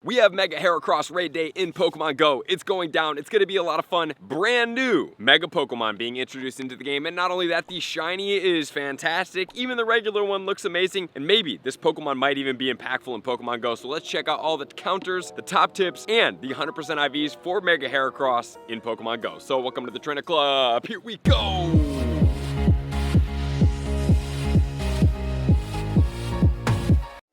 We have Mega Heracross Raid Day in Pokemon Go. It's going down. It's going to be a lot of fun. Brand new Mega Pokemon being introduced into the game. And not only that, the shiny is fantastic. Even the regular one looks amazing. And maybe this Pokemon might even be impactful in Pokemon Go. So let's check out all the counters, the top tips, and the 100% IVs for Mega Heracross in Pokemon Go. So welcome to the Trainer Club. Here we go.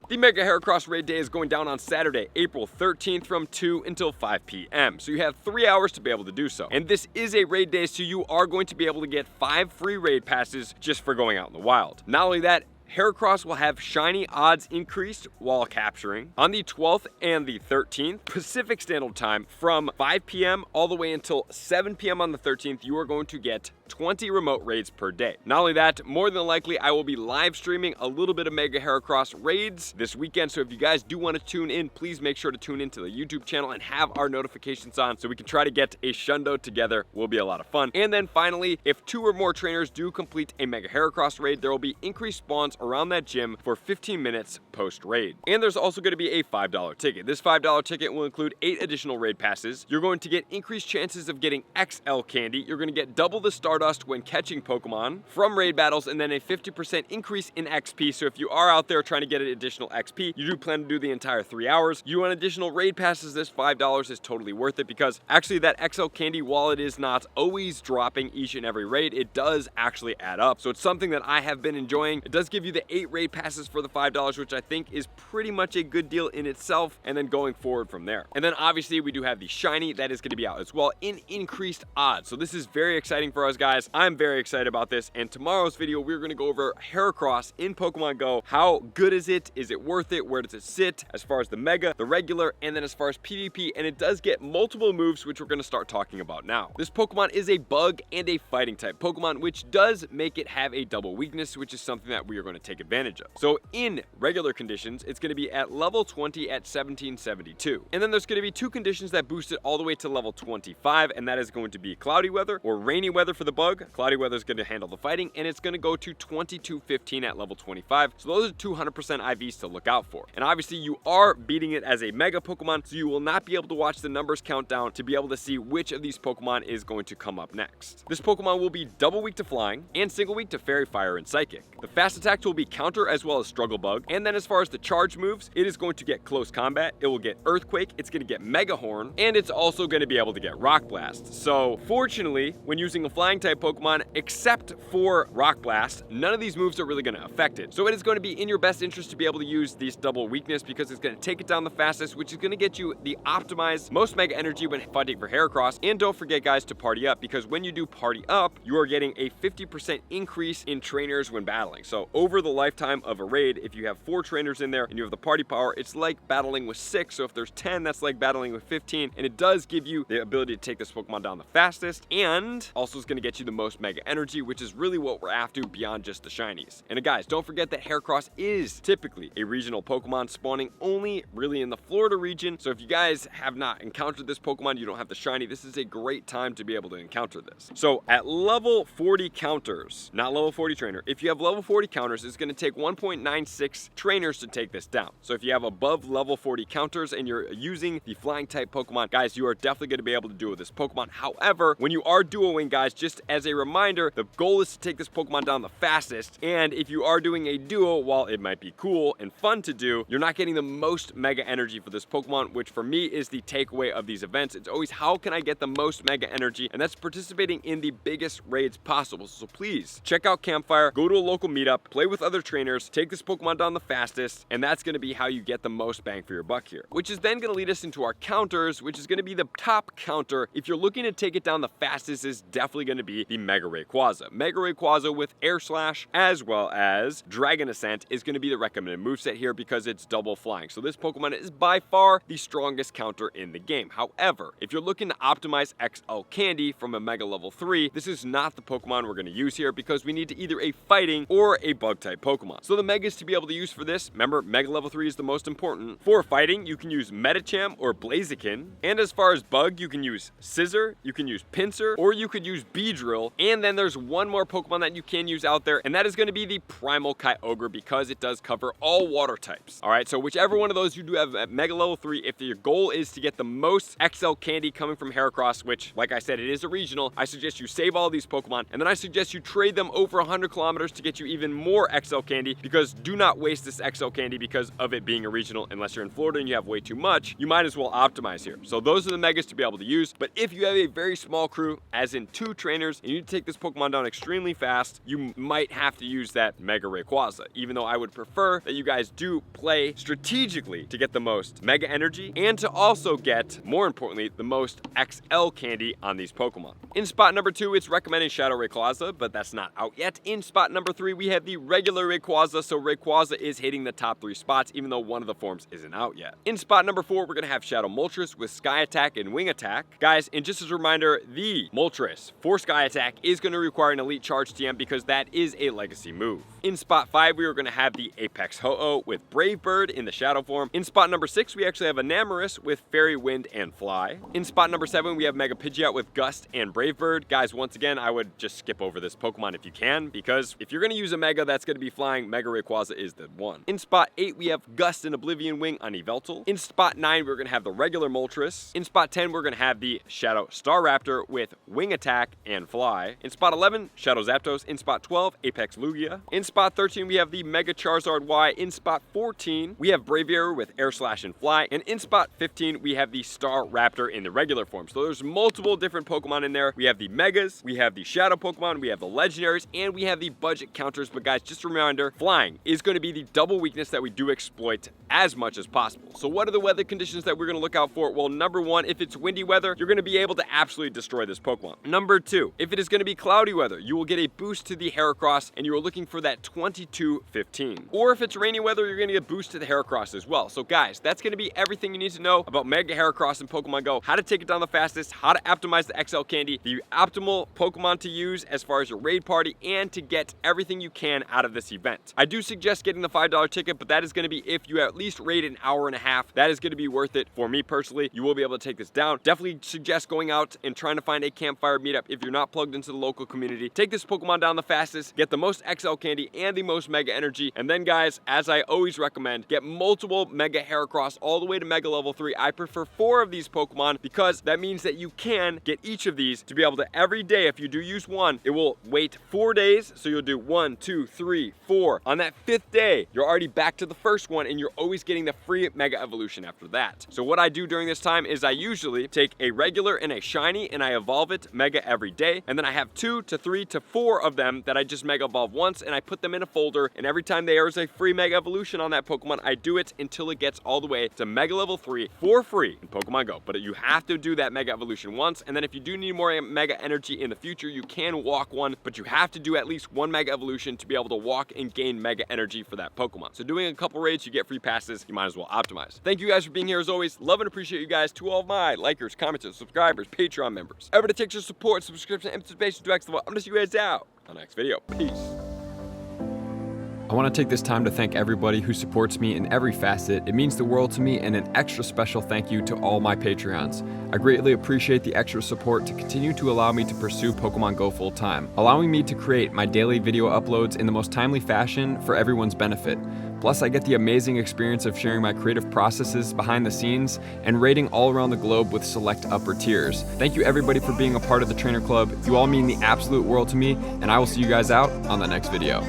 The Mega Heracross Raid Day is going down on Saturday, April 13th from 2 until 5 p.m. So you have 3 hours to be able to do so. And this is a raid day, so you are going to be able to get 5 free raid passes just for going out in the wild. Not only that, Heracross will have shiny odds increased while capturing on the 12th and the 13th Pacific Standard Time from 5 p.m. all the way until 7 p.m. on the 13th. You are going to get 20 remote raids per day. Not only that, more than likely I will be live streaming a little bit of Mega Heracross raids this weekend. So if you guys do want to tune in, please make sure to tune into the YouTube channel and have our notifications on so we can try to get a shundo together. Will be a lot of fun. And then finally, if 2 or more trainers do complete a Mega Heracross raid, there will be increased spawns around that gym for 15 minutes post-raid. And there's also going to be a $5 ticket. This $5 ticket will include 8 additional raid passes. You're going to get increased chances of getting XL candy. You're going to get double the Stardust when catching Pokemon from raid battles, and then a 50% increase in XP. So if you are out there trying to get an additional XP, you do plan to do the entire 3 hours. You want additional raid passes, this $5 is totally worth it, because actually that XL candy, while it is not always dropping each and every raid, it does actually add up. So it's something that I have been enjoying. It does give you the 8 raid passes for the $5, which I think is pretty much a good deal in itself, and then going forward from there. And then obviously we do have the shiny that is going to be out as well in increased odds. So this is very exciting for us guys. I'm very excited about this, and tomorrow's video we're going to go over Heracross in Pokemon Go. How good is it? Is it worth it? Where does it sit as far as the Mega, the regular, and then as far as PvP? And it does get multiple moves, which we're going to start talking about now. This Pokemon is a bug and a fighting type Pokemon, which does make it have a double weakness, which is something that we are going to take advantage of. So in regular conditions, it's going to be at level 20 at 1772. And then there's going to be 2 conditions that boost it all the way to level 25, and that is going to be cloudy weather or rainy weather for the bug. Cloudy weather is going to handle the fighting, and it's going to go to 2215 at level 25. So those are 200% IVs to look out for. And obviously you are beating it as a Mega Pokemon, so you will not be able to watch the numbers countdown to be able to see which of these Pokemon is going to come up next. This Pokemon will be double weak to flying and single weak to Fairy Fire and Psychic. The fast attack will be counter as well as struggle bug. And then as far as the charge moves, it is going to get close combat, it will get earthquake, it's going to get mega horn, and it's also going to be able to get rock blast. So fortunately, when using a flying type Pokemon, except for rock blast, none of these moves are really going to affect it. So it is going to be in your best interest to be able to use this double weakness, because it's going to take it down the fastest, which is going to get you the optimized most mega energy when fighting for Heracross. And don't forget guys to party up, because when you do party up, you are getting a 50% increase in trainers when battling. So over the lifetime of a raid, if you have 4 trainers in there and you have the party power, it's like battling with 6. So if there's 10, that's like battling with 15. And it does give you the ability to take this Pokemon down the fastest, and also is going to get you the most mega energy, which is really what we're after beyond just the shinies. And guys, don't forget that Heracross is typically a regional Pokemon, spawning only really in the Florida region. So if you guys have not encountered this Pokemon, you don't have the shiny, this is a great time to be able to encounter this. So at level 40 counters, not level 40 trainer, if you have level 40 counters, it's going to take 1.96 trainers to take this down. So if you have above level 40 counters and you're using the flying type Pokemon, guys, you are definitely going to be able to duo this Pokemon. However, when you are duoing, guys, just as a reminder, the goal is to take this Pokemon down the fastest. And if you are doing a duo, while it might be cool and fun to do, you're not getting the most mega energy for this Pokemon, which for me is the takeaway of these events. It's always, how can I get the most mega energy? And that's participating in the biggest raids possible. So please check out Campfire, go to a local meetup, play with other trainers, take this Pokemon down the fastest, and that's going to be how you get the most bang for your buck here. Which is then going to lead us into our counters, which is going to be the top counter. If you're looking to take it down the fastest, is definitely going to be the Mega Rayquaza. Mega Rayquaza with Air Slash as well as Dragon Ascent is going to be the recommended moveset here, because it's double flying. So this Pokemon is by far the strongest counter in the game. However, if you're looking to optimize XL Candy from a Mega level 3, this is not the Pokemon we're going to use here, because we need to either a fighting or a bug Bug-type Pokemon. So the Megas to be able to use for this, remember, Mega level 3 is the most important. For fighting, you can use Medicham or Blaziken. And as far as Bug, you can use Scizor, you can use Pinsir, or you could use Beedrill. And then there's one more Pokemon that you can use out there, and that is going to be the Primal Kyogre, because it does cover all water types. Alright, so whichever one of those you do have at Mega level 3, if your goal is to get the most XL candy coming from Heracross, which, like I said, it is a regional, I suggest you save all these Pokemon, and then I suggest you trade them over 100 kilometers to get you even more XL candy, because do not waste this XL candy because of it being a regional. Unless you're in Florida and you have way too much, you might as well optimize here. So those are the Megas to be able to use, but if you have a very small crew, as in 2 trainers, and you need to take this Pokemon down extremely fast, you might have to use that Mega Rayquaza, even though I would prefer that you guys do play strategically to get the most Mega Energy, and to also get, more importantly, the most XL candy on these Pokemon. In spot number 2, it's recommending Shadow Rayquaza, but that's not out yet. In spot number 3, we have the regular Rayquaza, so Rayquaza is hitting the top 3 spots, even though one of the forms isn't out yet. In spot number 4, we're going to have Shadow Moltres with Sky Attack and Wing Attack. Guys, and just as a reminder, the Moltres for Sky Attack is going to require an Elite Charge TM because that is a legacy move. In spot 5, we are going to have the Apex Ho-Oh with Brave Bird in the Shadow form. In spot number 6, we actually have a Namarus with Fairy Wind and Fly. In spot number 7, we have Mega Pidgeot with Gust and Brave Bird. Guys, once again, I would just skip over this Pokemon if you can, because if you're going to use a Mega that's going to be flying, Mega Rayquaza is the one. In spot 8, we have Gust and Oblivion Wing on Yveltal. In spot 9, we're going to have the regular Moltres. In spot 10, we're going to have the Shadow Staraptor with Wing Attack and Fly. In spot 11, Shadow Zapdos. In spot 12, Apex Lugia. In spot 13, we have the Mega Charizard Y. In spot 14, we have Braviary with Air Slash and Fly. And in spot 15, we have the Staraptor in the regular form. So there's multiple different Pokemon in there. We have the Megas, we have the Shadow Pokemon, we have the Legendaries, and we have the budget counters. But guys, just a reminder, flying is going to be the double weakness that we do exploit as much as possible. So what are the weather conditions that we're going to look out for? Well, number 1, if it's windy weather, you're going to be able to absolutely destroy this Pokemon. Number 2, if it is going to be cloudy weather, you will get a boost to the Heracross, and you are looking for that 22-15. Or if it's rainy weather, you're going to get a boost to the Heracross as well. So guys, that's going to be everything you need to know about Mega Heracross in Pokemon Go, how to take it down the fastest, how to optimize the XL candy, the optimal Pokemon to use as far as your raid party, and to get everything you can out of this event. I do suggest getting the $5 ticket, but that is going to be if you at least raid an hour and a half. That is going to be worth it for me personally. You will be able to take this down. Definitely suggest going out and trying to find a campfire meetup if you're not plugged into the local community. Take this Pokemon down the fastest, get the most XL candy and the most Mega Energy, and then guys, as I always recommend, get multiple Mega Heracross all the way to Mega level 3. I prefer 4 of these Pokemon because that means that you can get each of these to be able to every day. If you do use one, it will wait 4 days, so you'll do 1, 2, 3, 4. On that 5th day, you're already back to the first one, and you're always getting the free Mega Evolution after that. So what I do during this time is I usually take a regular and a shiny, and I evolve it Mega every day, and then I have 2 to 3 to 4 of them that I just Mega evolve once, and I put them in a folder, and every time there is a free Mega Evolution on that Pokemon, I do it until it gets all the way to Mega level 3 for free in Pokemon Go. But you have to do that Mega Evolution once, and then if you do need more Mega Energy in the future, you can walk one, but you have to do at least 1 Mega Evolution to be able to walk and gain Mega Energy for that Pokemon. So doing a couple raids, you get free passes, you might as well optimize. Thank you guys for being here as always. Love and appreciate you guys. To all of my likers, commenters, subscribers, Patreon members. Everybody takes your support, subscription, and participation to X level. I'm gonna see you guys out on the next video. Peace. I want to take this time to thank everybody who supports me in every facet. It means the world to me, and an extra special thank you to all my Patreons. I greatly appreciate the extra support to continue to allow me to pursue Pokemon Go full time, allowing me to create my daily video uploads in the most timely fashion for everyone's benefit. Plus, I get the amazing experience of sharing my creative processes behind the scenes and raiding all around the globe with select upper tiers. Thank you everybody for being a part of the Trainer Club. You all mean the absolute world to me, and I will see you guys out on the next video.